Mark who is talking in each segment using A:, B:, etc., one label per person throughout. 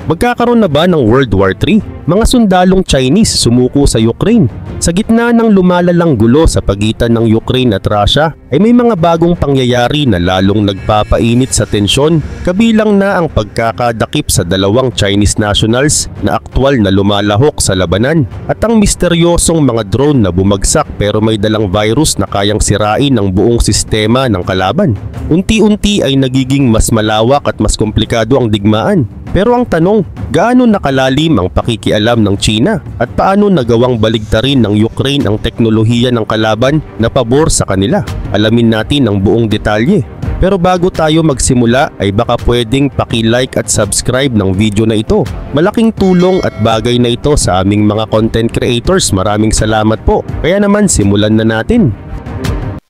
A: Magkakaroon na ba ng World War III? Mga sundalong Chinese sumuko sa Ukraine. Sa gitna ng lumalalang gulo sa pagitan ng Ukraine at Russia, ay may mga bagong pangyayari na lalong nagpapainit sa tensyon, kabilang na ang pagkakadakip sa dalawang Chinese nationals na aktwal na lumalahok sa labanan at ang misteryosong mga drone na bumagsak pero may dalang virus na kayang sirain ang buong sistema ng kalaban. Unti-unti ay nagiging mas malawak at mas komplikado ang digmaan. Pero ang tanong, gaano nakalalim ang pakikialam ng China at paano nagawang baligtarin ng Ukraine ang teknolohiya ng kalaban na pabor sa kanila? Alamin natin ang buong detalye. Pero bago tayo magsimula ay baka pwedeng paki-like at subscribe ng video na ito. Malaking tulong at bagay na ito sa aming mga content creators. Maraming salamat po. Kaya naman simulan na natin.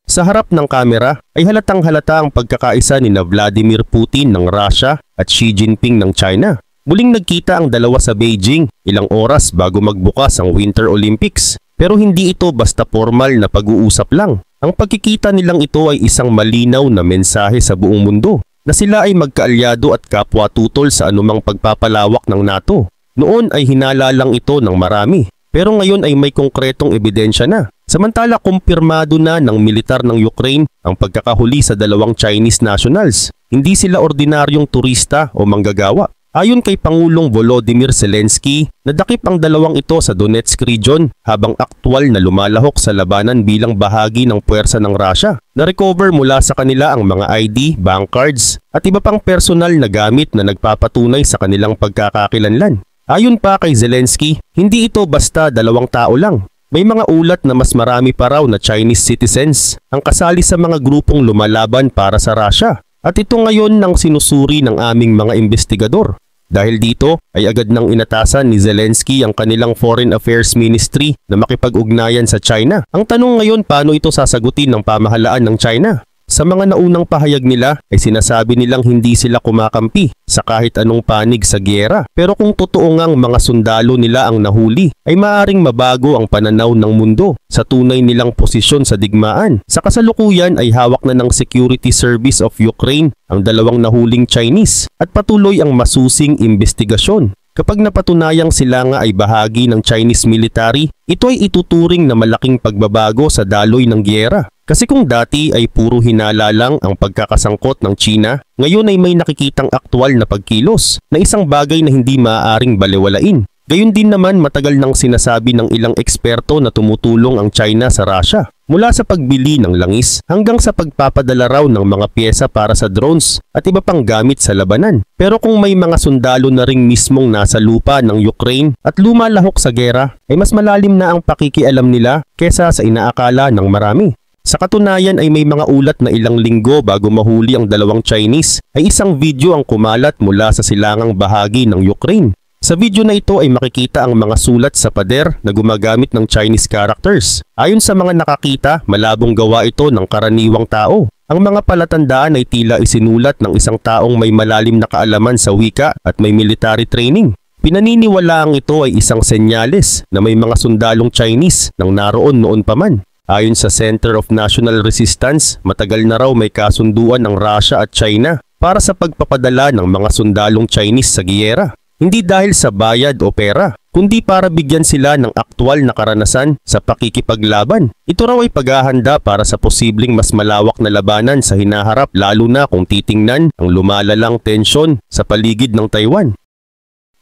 A: Sa harap ng kamera ay halatang-halata ang pagkakaisa ni Vladimir Putin ng Russia at Xi Jinping ng China. Muling nagkita ang dalawa sa Beijing ilang oras bago magbukas ang Winter Olympics. Pero hindi ito basta formal na pag-uusap lang. Ang pagkikita nilang ito ay isang malinaw na mensahe sa buong mundo na sila ay magkaalyado at kapwa tutol sa anumang pagpapalawak ng NATO. Noon ay hinala lang ito ng marami, pero ngayon ay may konkretong ebidensya na. Samantala kumpirmado na ng militar ng Ukraine ang pagkakahuli sa dalawang Chinese nationals. Hindi sila ordinaryong turista o manggagawa. Ayon kay Pangulong Volodymyr Zelensky, nadakip ang dalawang ito sa Donetsk region habang aktwal na lumalahok sa labanan bilang bahagi ng puwersa ng Russia. Na-recover mula sa kanila ang mga ID, bank cards at iba pang personal na gamit na nagpapatunay sa kanilang pagkakakilanlan. Ayon pa kay Zelensky, hindi ito basta dalawang tao lang. May mga ulat na mas marami pa raw na Chinese citizens ang kasali sa mga grupong lumalaban para sa Russia. At ito ngayon nang sinusuri ng aming mga investigador. Dahil dito ay agad nang inatasan ni Zelensky ang kanilang Foreign Affairs Ministry na makipag-ugnayan sa China. Ang tanong ngayon, paano ito sasagutin ng pamahalaan ng China? Sa mga naunang pahayag nila ay sinasabi nilang hindi sila kumakampi sa kahit anong panig sa giyera. Pero kung totoo ngang mga sundalo nila ang nahuli, ay maaaring mabago ang pananaw ng mundo sa tunay nilang posisyon sa digmaan. Sa kasalukuyan ay hawak na ng Security Service of Ukraine ang dalawang nahuling Chinese at patuloy ang masusing investigasyon. Kapag napatunayang sila nga ay bahagi ng Chinese military, ito ay ituturing na malaking pagbabago sa daloy ng giyera. Kasi kung dati ay puro hinala lang ang pagkakasangkot ng China, ngayon ay may nakikitang aktwal na pagkilos na isang bagay na hindi maaaring balewalain. Gayun din naman matagal nang sinasabi ng ilang eksperto na tumutulong ang China sa Russia. Mula sa pagbili ng langis hanggang sa pagpapadala raw ng mga pyesa para sa drones at iba pang gamit sa labanan. Pero kung may mga sundalo na ring mismong nasa lupa ng Ukraine at lumalahok sa gera, ay mas malalim na ang pakikialam nila kesa sa inaakala ng marami. Sa katunayan ay may mga ulat na ilang linggo bago mahuli ang dalawang Chinese ay isang video ang kumalat mula sa silangang bahagi ng Ukraine. Sa video na ito ay makikita ang mga sulat sa pader na gumagamit ng Chinese characters. Ayon sa mga nakakita, malabong gawa ito ng karaniwang tao. Ang mga palatandaan ay tila isinulat ng isang taong may malalim na kaalaman sa wika at may military training. Pinaniniwalaang ito ay isang senyales na may mga sundalong Chinese nang naroon noon pa man. Ayon sa Center of National Resistance, matagal na raw may kasunduan ng Russia at China para sa pagpapadala ng mga sundalong Chinese sa giyera. Hindi dahil sa bayad o pera, kundi para bigyan sila ng aktwal na karanasan sa pakikipaglaban. Ito raw ay paghahanda para sa posibleng mas malawak na labanan sa hinaharap, lalo na kung titingnan ang lumalalang tensyon sa paligid ng Taiwan.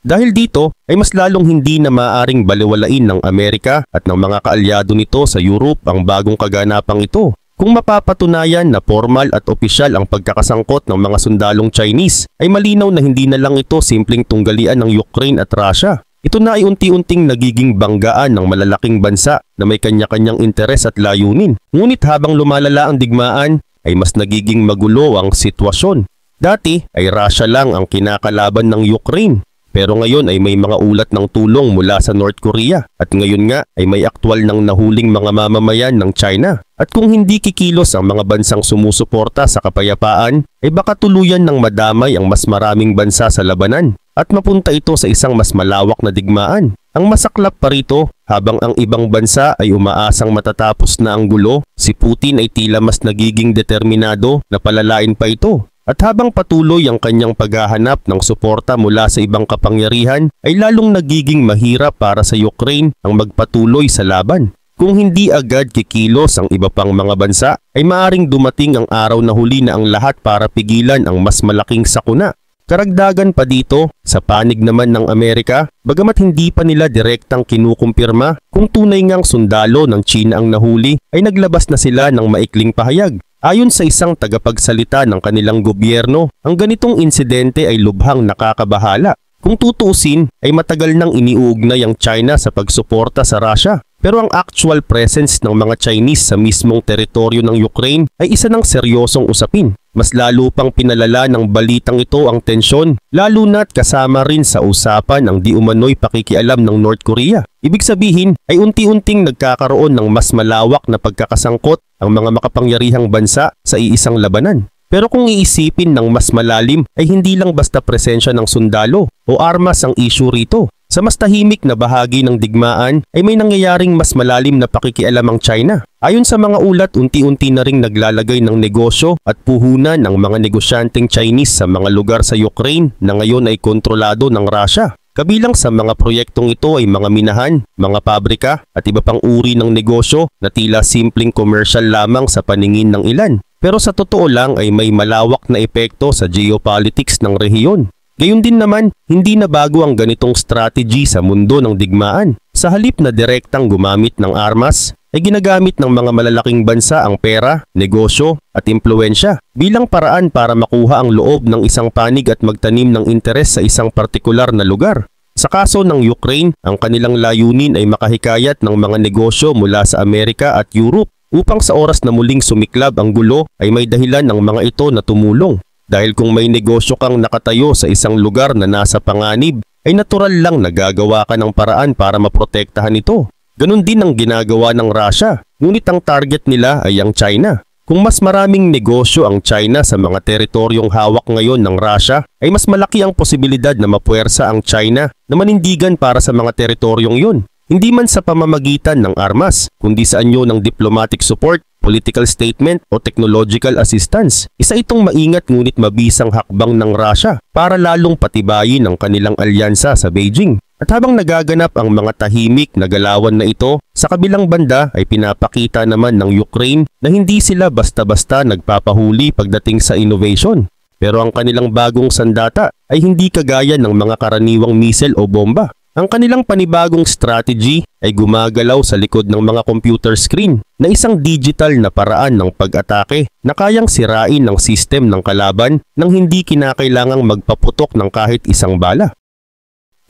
A: Dahil dito ay mas lalong hindi na maaaring balewalain ng Amerika at ng mga kaalyado nito sa Europe ang bagong kaganapang ito. Kung mapapatunayan na formal at opisyal ang pagkakasangkot ng mga sundalong Chinese, ay malinaw na hindi na lang ito simpleng tunggalian ng Ukraine at Russia. Ito na ay unti-unting nagiging banggaan ng malalaking bansa na may kanya-kanyang interes at layunin. Ngunit habang lumalala ang digmaan, ay mas nagiging magulo ang sitwasyon. Dati ay Russia lang ang kinakalaban ng Ukraine. Pero ngayon ay may mga ulat ng tulong mula sa North Korea at ngayon nga ay may aktwal ng nahuling mga mamamayan ng China. At kung hindi kikilos ang mga bansang sumusuporta sa kapayapaan, ay baka tuluyan ng madamay ang mas maraming bansa sa labanan at mapunta ito sa isang mas malawak na digmaan. Ang masaklap pa rito, habang ang ibang bansa ay umaasang matatapos na ang gulo, si Putin ay tila mas nagiging determinado na palalain pa ito. At habang patuloy ang kanyang paghahanap ng suporta mula sa ibang kapangyarihan, ay lalong nagiging mahirap para sa Ukraine ang magpatuloy sa laban. Kung hindi agad kikilos ang iba pang mga bansa, ay maaring dumating ang araw na huli na ang lahat para pigilan ang mas malaking sakuna. Karagdagan pa dito, sa panig naman ng Amerika, bagamat hindi pa nila direktang kinukumpirma kung tunay ngang sundalo ng China ang nahuli, ay naglabas na sila ng maikling pahayag. Ayon sa isang tagapagsalita ng kanilang gobyerno, ang ganitong insidente ay lubhang nakakabahala. Kung tutuusin, ay matagal nang iniuugnay ang China sa pagsuporta sa Russia. Pero ang actual presence ng mga Chinese sa mismong teritoryo ng Ukraine ay isa ng seryosong usapin. Mas lalo pang pinalala ng balitang ito ang tensyon, lalo na't kasama rin sa usapan ang di umano'y pakikialam ng North Korea. Ibig sabihin ay unti-unting nagkakaroon ng mas malawak na pagkakasangkot ang mga makapangyarihang bansa sa iisang labanan. Pero kung iisipin ng mas malalim ay hindi lang basta presensya ng sundalo o armas ang issue rito. Sa mas tahimik na bahagi ng digmaan ay may nangyayaring mas malalim na pakikialam ang China. Ayon sa mga ulat, unti-unti na ring naglalagay ng negosyo at puhunan ng mga negosyanteng Chinese sa mga lugar sa Ukraine na ngayon ay kontrolado ng Russia. Kabilang sa mga proyektong ito ay mga minahan, mga pabrika at iba pang uri ng negosyo na tila simpleng commercial lamang sa paningin ng ilan. Pero sa totoo lang ay may malawak na epekto sa geopolitics ng rehiyon. Gayun din naman, hindi na bago ang ganitong strategy sa mundo ng digmaan. Sa halip na direktang gumamit ng armas, ay ginagamit ng mga malalaking bansa ang pera, negosyo at impluensya bilang paraan para makuha ang loob ng isang panig at magtanim ng interes sa isang partikular na lugar. Sa kaso ng Ukraine, ang kanilang layunin ay makahikayat ng mga negosyo mula sa Amerika at Europe upang sa oras na muling sumiklab ang gulo ay may dahilan ng mga ito na tumulong. Dahil kung may negosyo kang nakatayo sa isang lugar na nasa panganib, ay natural lang na gagawa ka ng paraan para maprotektahan ito. Ganon din ang ginagawa ng Russia, ngunit ang target nila ay ang China. Kung mas maraming negosyo ang China sa mga teritoryong hawak ngayon ng Russia, ay mas malaki ang posibilidad na mapuwersa ang China na manindigan para sa mga teritoryong yun. Hindi man sa pamamagitan ng armas, kundi sa anyo ng diplomatic support, political statement o technological assistance. Isa itong maingat ngunit mabisang hakbang ng Russia para lalong patibayin ang kanilang alyansa sa Beijing. At habang nagaganap ang mga tahimik na galawan na ito, sa kabilang banda ay pinapakita naman ng Ukraine na hindi sila basta-basta nagpapahuli pagdating sa innovation. Pero ang kanilang bagong sandata ay hindi kagaya ng mga karaniwang missile o bomba. Ang kanilang panibagong strategy ay gumagalaw sa likod ng mga computer screen na isang digital na paraan ng pag-atake na kayang sirain ng sistem ng kalaban nang hindi kinakailangang magpaputok ng kahit isang bala.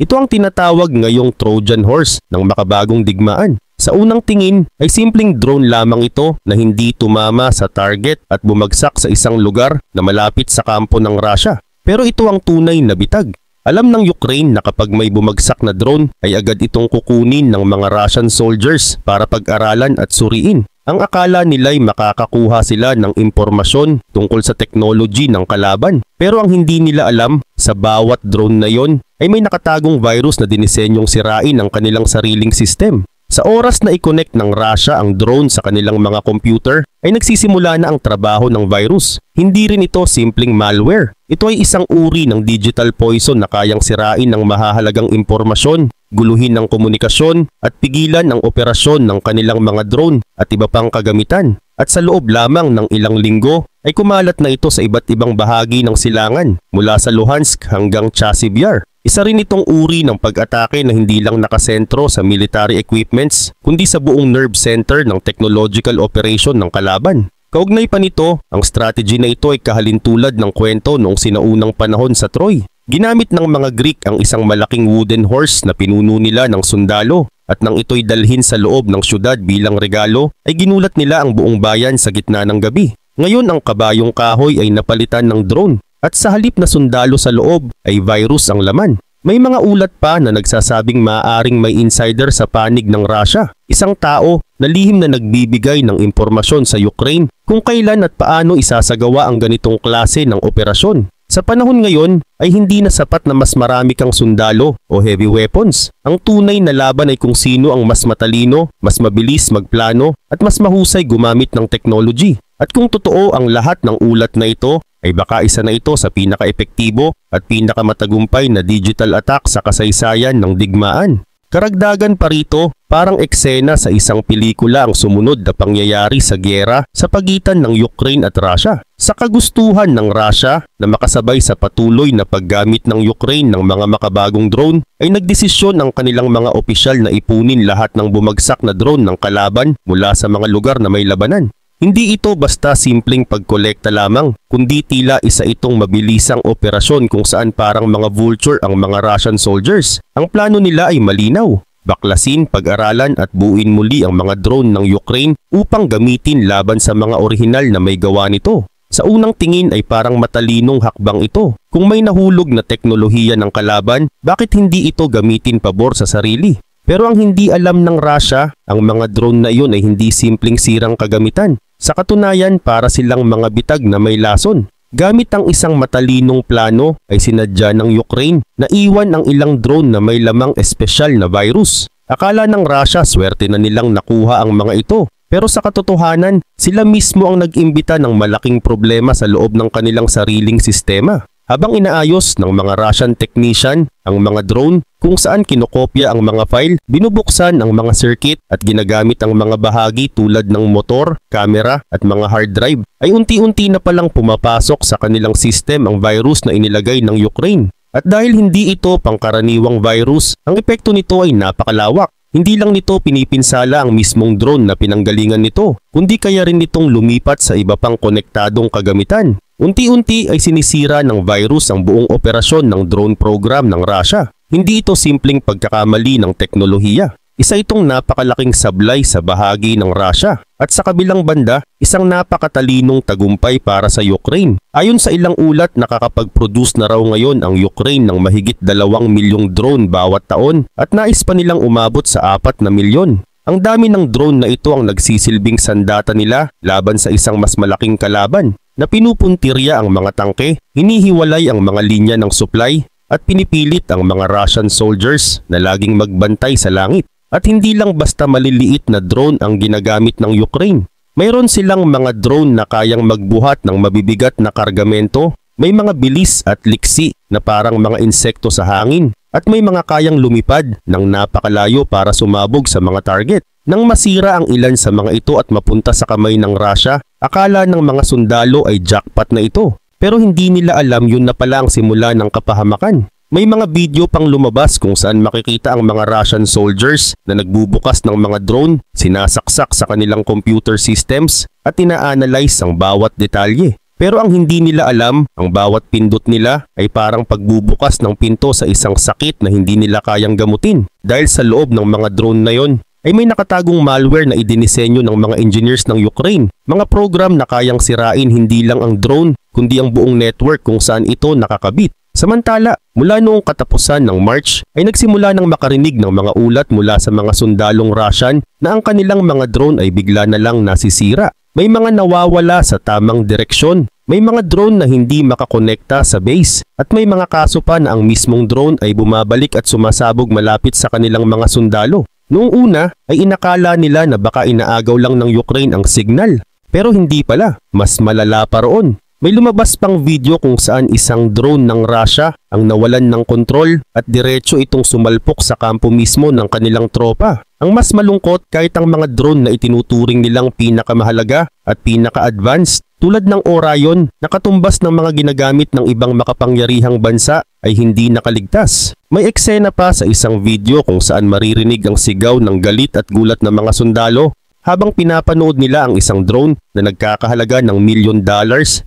A: Ito ang tinatawag ngayong Trojan Horse ng makabagong digmaan. Sa unang tingin ay simpleng drone lamang ito na hindi tumama sa target at bumagsak sa isang lugar na malapit sa kampo ng Russia. Pero ito ang tunay na bitag. Alam ng Ukraine na kapag may bumagsak na drone ay agad itong kukunin ng mga Russian soldiers para pag-aralan at suriin. Ang akala nila'y makakakuha sila ng impormasyon tungkol sa technology ng kalaban. Pero ang hindi nila alam, sa bawat drone na yon ay may nakatagong virus na dinisenyong sirain ang kanilang sariling system. Sa oras na i-connect ng Russia ang drone sa kanilang mga computer, ay nagsisimula na ang trabaho ng virus. Hindi rin ito simpleng malware. Ito ay isang uri ng digital poison na kayang sirain ng mahahalagang impormasyon, guluhin ng komunikasyon at pigilan ang operasyon ng kanilang mga drone at iba pang kagamitan. At sa loob lamang ng ilang linggo ay kumalat na ito sa iba't ibang bahagi ng silangan mula sa Luhansk hanggang Chasiv Yar. Isa rin itong uri ng pag-atake na hindi lang nakasentro sa military equipments kundi sa buong nerve center ng technological operation ng kalaban. Kaugnay pa nito, ang strategy na ito ay kahalintulad ng kwento noong sinaunang panahon sa Troy. Ginamit ng mga Greek ang isang malaking wooden horse na pinuno nila ng sundalo at nang ito'y dalhin sa loob ng syudad bilang regalo ay ginulat nila ang buong bayan sa gitna ng gabi. Ngayon ang kabayong kahoy ay napalitan ng drone at sa halip na sundalo sa loob ay virus ang laman. May mga ulat pa na nagsasabing maaaring may insider sa panig ng Russia, isang tao na lihim na nagbibigay ng impormasyon sa Ukraine kung kailan at paano isasagawa ang ganitong klase ng operasyon. Sa panahon ngayon ay hindi na sapat na mas marami kang sundalo o heavy weapons. Ang tunay na laban ay kung sino ang mas matalino, mas mabilis magplano at mas mahusay gumamit ng technology. At kung totoo ang lahat ng ulat na ito, ay baka isa na ito sa pinaka-epektibo at pinakamatagumpay na digital attack sa kasaysayan ng digmaan. Karagdagan pa rito, parang eksena sa isang pelikula ang sumunod na pangyayari sa giyera sa pagitan ng Ukraine at Russia. Sa kagustuhan ng Russia na makasabay sa patuloy na paggamit ng Ukraine ng mga makabagong drone, ay nagdesisyon ang kanilang mga opisyal na ipunin lahat ng bumagsak na drone ng kalaban mula sa mga lugar na may labanan. Hindi ito basta simpleng pagkolekta lamang, kundi tila isa itong mabilisang operasyon kung saan parang mga vulture ang mga Russian soldiers. Ang plano nila ay malinaw: baklasin, pag-aralan at buuin muli ang mga drone ng Ukraine upang gamitin laban sa mga orihinal na may gawa nito. Sa unang tingin ay parang matalinong hakbang ito. Kung may nahulog na teknolohiya ng kalaban, bakit hindi ito gamitin pabor sa sarili? Pero ang hindi alam ng Russia, ang mga drone na iyon ay hindi simpleng sirang kagamitan. Sa katunayan, para silang mga bitag na may lason. Gamit ang isang matalinong plano ay sinadya ng Ukraine na iwan ang ilang drone na may lamang espesyal na virus. Akala ng Russia swerte na nilang nakuha ang mga ito. Pero sa katotohanan, sila mismo ang nag-imbita ng malaking problema sa loob ng kanilang sariling sistema. Habang inaayos ng mga Russian technician ang mga drone kung saan kinokopya ang mga file, binubuksan ang mga circuit at ginagamit ang mga bahagi tulad ng motor, camera at mga hard drive, ay unti-unti na palang pumapasok sa kanilang system ang virus na inilagay ng Ukraine. At dahil hindi ito pangkaraniwang virus, ang epekto nito ay napakalawak. Hindi lang nito pinipinsala ang mismong drone na pinanggalingan nito, kundi kaya rin nitong lumipat sa iba pang konektadong kagamitan. Unti-unti ay sinisira ng virus ang buong operasyon ng drone program ng Russia. Hindi ito simpleng pagkakamali ng teknolohiya. Isa itong napakalaking sablay sa bahagi ng Russia. At sa kabilang banda, isang napakatalinong tagumpay para sa Ukraine. Ayon sa ilang ulat, nakakapag-produce na raw ngayon ang Ukraine ng mahigit 2 milyong drone bawat taon at nais pa nilang umabot sa 4 na milyon. Ang dami ng drone na ito ang nagsisilbing sandata nila laban sa isang mas malaking kalaban na pinupuntirya ang mga tangke, hinihiwalay ang mga linya ng supply at pinipilit ang mga Russian soldiers na laging magbantay sa langit. At hindi lang basta maliliit na drone ang ginagamit ng Ukraine. Mayroon silang mga drone na kayang magbuhat ng mabibigat na kargamento, may mga bilis at liksi na parang mga insekto sa hangin, at may mga kayang lumipad ng napakalayo para sumabog sa mga target. Nang masira ang ilan sa mga ito at mapunta sa kamay ng Russia, akala ng mga sundalo ay jackpot na ito. Pero hindi nila alam yun na pala ang simula ng kapahamakan. May mga video pang lumabas kung saan makikita ang mga Russian soldiers na nagbubukas ng mga drone, sinasaksak sa kanilang computer systems at ina-analyze ang bawat detalye. Pero ang hindi nila alam, ang bawat pindot nila ay parang pagbubukas ng pinto sa isang sakit na hindi nila kayang gamutin. Dahil sa loob ng mga drone na yon, ay may nakatagong malware na idinisenyo ng mga engineers ng Ukraine. Mga program na kayang sirain hindi lang ang drone, kundi ang buong network kung saan ito nakakabit. Samantala, mula noong katapusan ng March ay nagsimula ng makarinig ng mga ulat mula sa mga sundalong Russian na ang kanilang mga drone ay bigla na lang nasisira. May mga nawawala sa tamang direksyon, may mga drone na hindi makakonekta sa base, at may mga kaso pa na ang mismong drone ay bumabalik at sumasabog malapit sa kanilang mga sundalo. Noong una ay inakala nila na baka inaagaw lang ng Ukraine ang signal, pero hindi pala, mas malala pa roon. May lumabas pang video kung saan isang drone ng Russia ang nawalan ng kontrol at diretso itong sumalpok sa kampo mismo ng kanilang tropa. Ang mas malungkot, kahit ang mga drone na itinuturing nilang pinakamahalaga at pinaka-advanced tulad ng Orion na katumbas ng mga ginagamit ng ibang makapangyarihang bansa ay hindi nakaligtas. May eksena pa sa isang video kung saan maririnig ang sigaw ng galit at gulat ng mga sundalo habang pinapanood nila ang isang drone na nagkakahalaga ng $1 million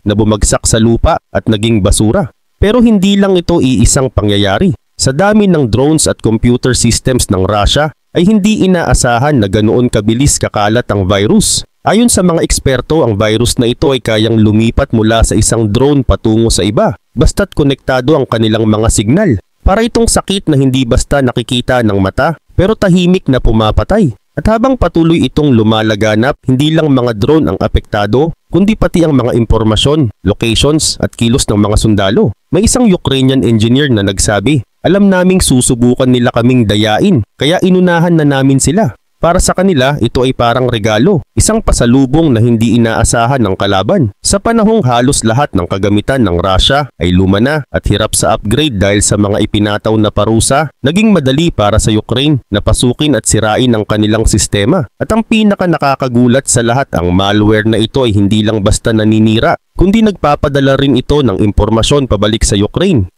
A: na bumagsak sa lupa at naging basura. Pero hindi lang ito iisang pangyayari. Sa dami ng drones at computer systems ng Russia ay hindi inaasahan na ganoon kabilis kakalat ang virus. Ayon sa mga eksperto, ang virus na ito ay kayang lumipat mula sa isang drone patungo sa iba, basta't konektado ang kanilang mga signal. Para itong sakit na hindi basta nakikita ng mata, pero tahimik na pumapatay. At habang patuloy itong lumalaganap, hindi lang mga drone ang apektado, kundi pati ang mga impormasyon, locations at kilos ng mga sundalo. May isang Ukrainian engineer na nagsabi, "Alam naming susubukan nila kaming dayain, kaya inunahan na namin sila." Para sa kanila, ito ay parang regalo, isang pasalubong na hindi inaasahan ng kalaban. Sa panahong halos lahat ng kagamitan ng Russia ay luma na at hirap sa upgrade dahil sa mga ipinataw na parusa, naging madali para sa Ukraine na pasukin at sirain ang kanilang sistema. At ang pinaka nakakagulat sa lahat, ang malware na ito ay hindi lang basta naninira, kundi nagpapadala rin ito ng impormasyon pabalik sa Ukraine.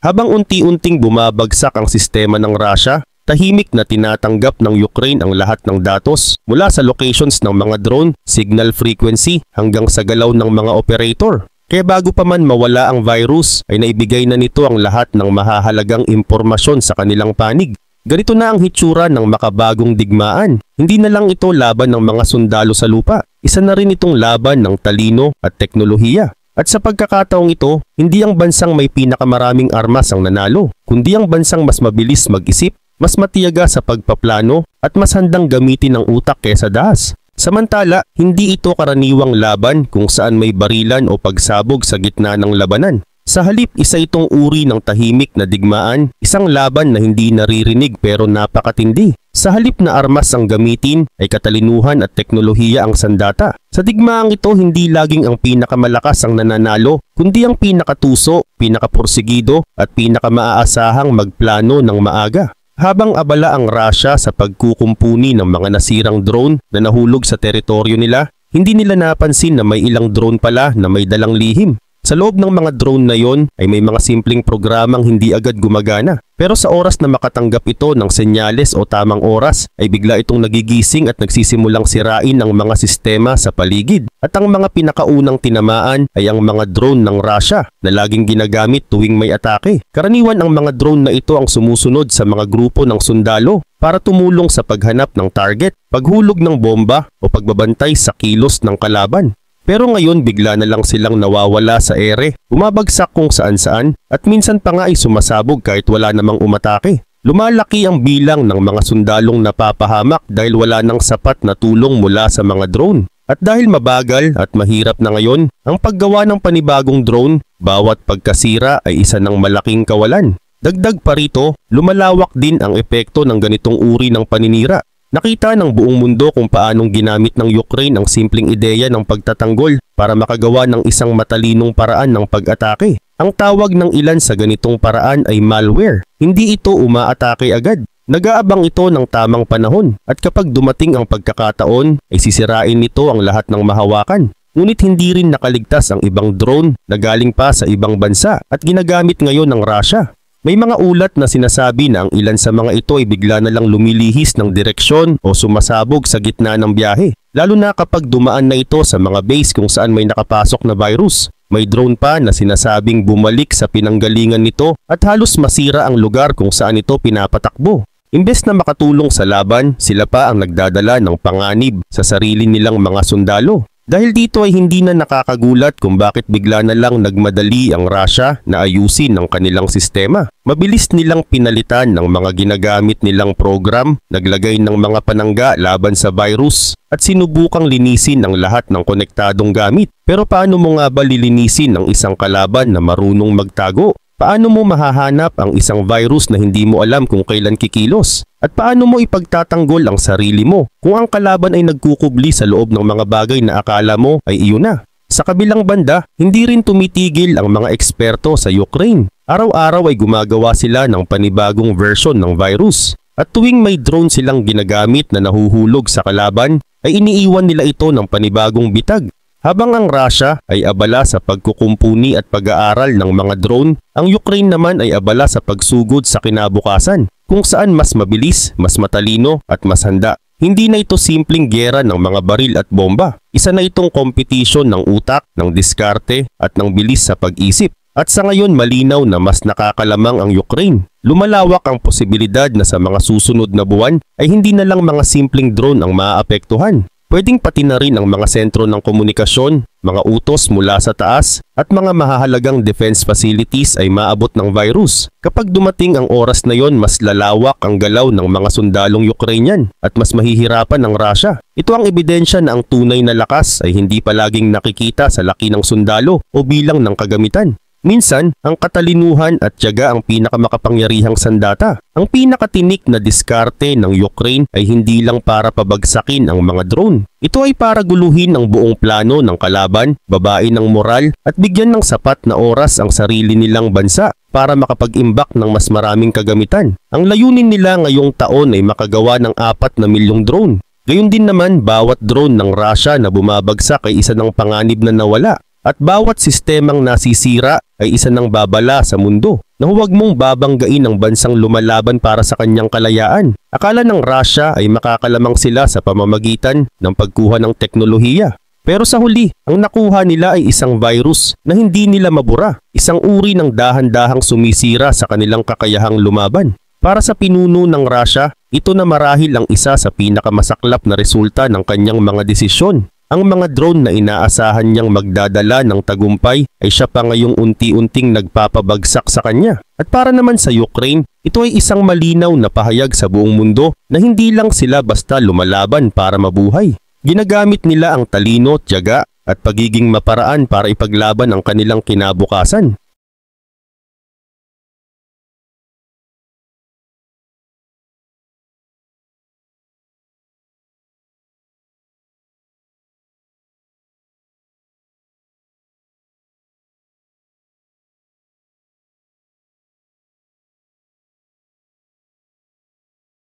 A: Habang unti-unting bumabagsak ang sistema ng Russia, tahimik na tinatanggap ng Ukraine ang lahat ng datos mula sa locations ng mga drone, signal frequency hanggang sa galaw ng mga operator. Kaya bago pa man mawala ang virus ay naibigay na nito ang lahat ng mahahalagang impormasyon sa kanilang panig. Ganito na ang hitsura ng makabagong digmaan. Hindi na lang ito laban ng mga sundalo sa lupa. Isa na rin itong laban ng talino at teknolohiya. At sa pagkakataong ito, hindi ang bansang may pinakamaraming armas ang nanalo, kundi ang bansang mas mabilis mag-isip, mas matiyaga sa pagpaplano at mas handang gamitin ang utak kaysa dahas. Samantala, hindi ito karaniwang laban kung saan may barilan o pagsabog sa gitna ng labanan. Sa halip, isa itong uri ng tahimik na digmaan, isang laban na hindi naririnig pero napakatindi. Sa halip na armas ang gamitin, ay katalinuhan at teknolohiya ang sandata. Sa digmaang ito, hindi laging ang pinakamalakas ang nananalo, kundi ang pinakatuso, pinakapursigido at pinakamaasahang magplano ng maaga. Habang abala ang Russia sa pagkukumpuni ng mga nasirang drone na nahulog sa teritoryo nila, hindi nila napansin na may ilang drone pala na may dalang lihim. Sa loob ng mga drone na yon ay may mga simpleng programang hindi agad gumagana. Pero sa oras na makatanggap ito ng senyales o tamang oras, ay bigla itong nagigising at nagsisimulang sirain ang mga sistema sa paligid. At ang mga pinakaunang tinamaan ay ang mga drone ng Russia na laging ginagamit tuwing may atake. Karaniwan ang mga drone na ito ang sumusunod sa mga grupo ng sundalo para tumulong sa paghanap ng target, paghulog ng bomba o pagbabantay sa kilos ng kalaban. Pero ngayon bigla na lang silang nawawala sa ere, bumabagsak kung saan-saan at minsan pa nga ay sumasabog kahit wala namang umatake. Lumalaki ang bilang ng mga sundalong napapahamak dahil wala nang sapat na tulong mula sa mga drone. At dahil mabagal at mahirap na ngayon, ang paggawa ng panibagong drone, bawat pagkasira ay isa ng malaking kawalan. Dagdag pa rito, lumalawak din ang epekto ng ganitong uri ng paninira. Nakita ng buong mundo kung paanong ginamit ng Ukraine ang simpleng ideya ng pagtatanggol para makagawa ng isang matalinong paraan ng pag-atake. Ang tawag ng ilan sa ganitong paraan ay malware. Hindi ito umaatake agad. Nag-aabang ito ng tamang panahon at kapag dumating ang pagkakataon ay sisirain nito ang lahat ng mahawakan. Ngunit hindi rin nakaligtas ang ibang drone na galing pa sa ibang bansa at ginagamit ngayon ng Russia. May mga ulat na sinasabi na ang ilan sa mga ito ay bigla na lang lumilihis ng direksyon o sumasabog sa gitna ng biyahe. Lalo na kapag dumaan na ito sa mga base kung saan may nakapasok na virus. May drone pa na sinasabing bumalik sa pinanggalingan nito at halos masira ang lugar kung saan ito pinapatakbo. Imbes na makatulong sa laban, sila pa ang nagdadala ng panganib sa sarili nilang mga sundalo. Dahil dito ay hindi na nakakagulat kung bakit bigla na lang nagmadali ang Russia na ayusin ang kanilang sistema. Mabilis nilang pinalitan ng mga ginagamit nilang program, naglagay ng mga panangga laban sa virus, at sinubukang linisin ang lahat ng konektadong gamit. Pero paano mo nga ba lilinisin ang isang kalaban na marunong magtago? Paano mo mahahanap ang isang virus na hindi mo alam kung kailan kikilos? At paano mo ipagtatanggol ang sarili mo kung ang kalaban ay nagkukubli sa loob ng mga bagay na akala mo ay iyon na? Sa kabilang banda, hindi rin tumitigil ang mga eksperto sa Ukraine. Araw-araw ay gumagawa sila ng panibagong version ng virus. At tuwing may drone silang ginagamit na nahuhulog sa kalaban, ay iniiwan nila ito ng panibagong bitag. Habang ang Russia ay abala sa pagkukumpuni at pag-aaral ng mga drone, ang Ukraine naman ay abala sa pagsugod sa kinabukasan, kung saan mas mabilis, mas matalino at mas handa. Hindi na ito simpleng giyera ng mga baril at bomba. Isa na itong kompetisyon ng utak, ng diskarte at ng bilis sa pag-isip. At sa ngayon malinaw na mas nakakalamang ang Ukraine. Lumalawak ang posibilidad na sa mga susunod na buwan ay hindi na lang mga simpleng drone ang maaapektuhan. Pwedeng pati na rin ang mga sentro ng komunikasyon, mga utos mula sa taas, at mga mahahalagang defense facilities ay maabot ng virus. Kapag dumating ang oras na yon, mas lalawak ang galaw ng mga sundalong Ukrainian at mas mahihirapan ng Russia. Ito ang ebidensya na ang tunay na lakas ay hindi palaging nakikita sa laki ng sundalo o bilang ng kagamitan. Minsan, ang katalinuhan at tiyaga ang pinakamakapangyarihang sandata. Ang pinakatinik na diskarte ng Ukraine ay hindi lang para pabagsakin ang mga drone. Ito ay para guluhin ang buong plano ng kalaban, babain ng moral at bigyan ng sapat na oras ang sarili nilang bansa para makapag-imbak ng mas maraming kagamitan. Ang layunin nila ngayong taon ay makagawa ng 4 na milyong drone. Gayun din naman, bawat drone ng Russia na bumabagsak ay isa ng panganib na nawala. At bawat sistemang nasisira ay isa ng babala sa mundo na huwag mong babanggain ang bansang lumalaban para sa kanyang kalayaan. Akala ng Russia ay makakalamang sila sa pamamagitan ng pagkuha ng teknolohiya. Pero sa huli, ang nakuha nila ay isang virus na hindi nila mabura, isang uri ng dahan-dahang sumisira sa kanilang kakayahang lumaban. Para sa pinuno ng Russia, ito na marahil ang isa sa pinakamasaklap na resulta ng kanyang mga desisyon. Ang mga drone na inaasahan niyang magdadala ng tagumpay ay siya pa ngayong unti-unting nagpapabagsak sa kanya. At para naman sa Ukraine, ito ay isang malinaw na pahayag sa buong mundo na hindi lang sila basta lumalaban para mabuhay. Ginagamit nila ang talino, tiyaga at pagiging maparaan para ipaglaban ang kanilang kinabukasan.